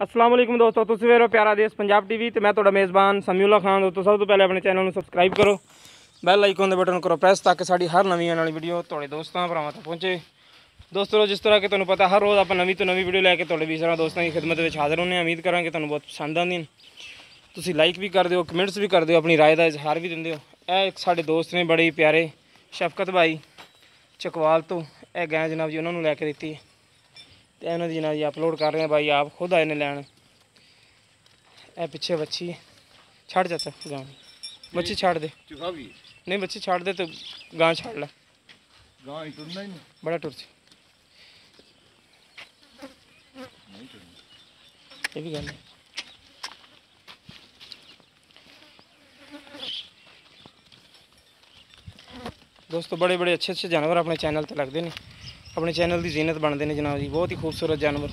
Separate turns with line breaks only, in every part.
अस्सलाम वालेकुम दोस्तों, तुसीं वेख रहे हो प्यारा देश पंजाब टीवी ते मैं तुहाडा मेज़बान समीउल्ला खान। दोस्तों सब तो पहले अपने चैनल को सबसक्राइब करो, बैल आइकन के बटन करो प्रेस ताकि साड़ी हर नवीं आने वाली वीडियो तुहाडे दोस्तां भरावां तक पहुँचे। दोस्तों जिस तरह कि तुहानूं पता हर रोज़ आप नवीं तो नवीं वीडियो लैके तुहाडे भी सारा दोस्तों की खिदमत में हाज़र होने। उम्मीद करा कि तुहानूं बहुत पसंद आंदी। तुसीं लाइक भी कर दिओ, कमेंट्स भी कर दिओ, अपनी राय का इजहार भी दिंदे हो। यह एक साडे दोस्त ने बड़े प्यारे शफकत भाई चकवाल तो यह गाय जनाब जी उन्होंने लैके दी है तो उन्होंने जनाब जी अपलोड कर रहे हैं। भाई आप खुद आए ने लैन। ए पिछे बच्ची छड़ चाचा गां बच्ची छाड़ दे, नहीं बच्ची छाड़ दे तो गां छाड़ ला, बड़ा टुर से ये भी गल है। दोस्तों बड़े बड़े अच्छे अच्छे जानवर अपने चैनल पर लगते हैं, अपने चैनल की जीनत बनते हैं जनाब जी। बहुत ही खूबसूरत जानवर,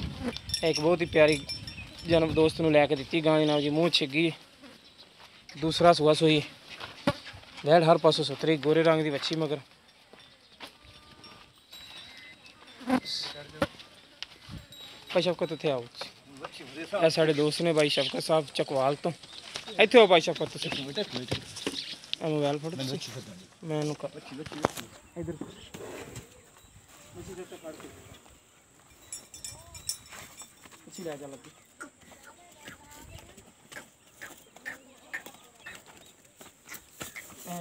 एक बहुत ही प्यारी जन्म दोस्त ने लैके दी गां जनाब जी। मुँह छिगी दूसरा सुहा सोई लैड हर पासों सुथरी गोरे रंग की बच्ची मगर भाई शफकत इतने आओ। यह साढ़े दोस्त ने भाई शफकत साहब चकवाल तो इतने आओ भाई शफकत मोबाइल फोटो मैं इधर लै जा लगी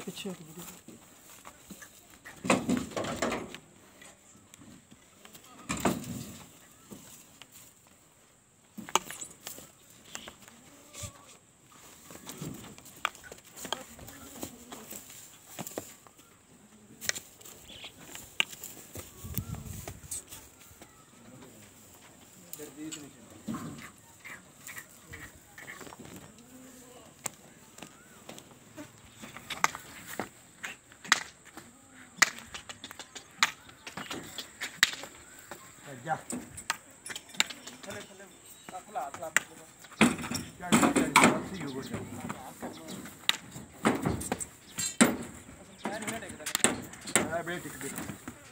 पिछे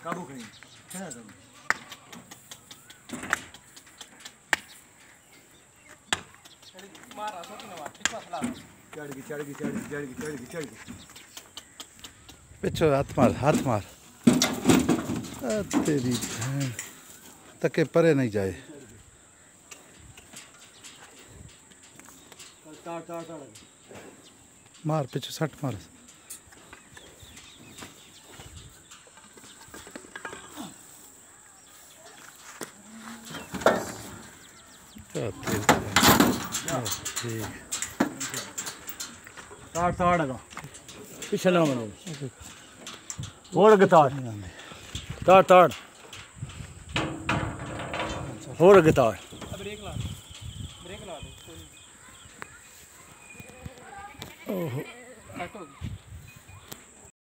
काबू कहीं
पिछो हाथ मार तेरी बहन तके परे नहीं जाए। मार पिछो सट मार।
पीछे ना बने और अगे ताड़ ताड़ ताड़ और अगे ताड़
ब्रेक ला दे
ओहो
कट हो गई।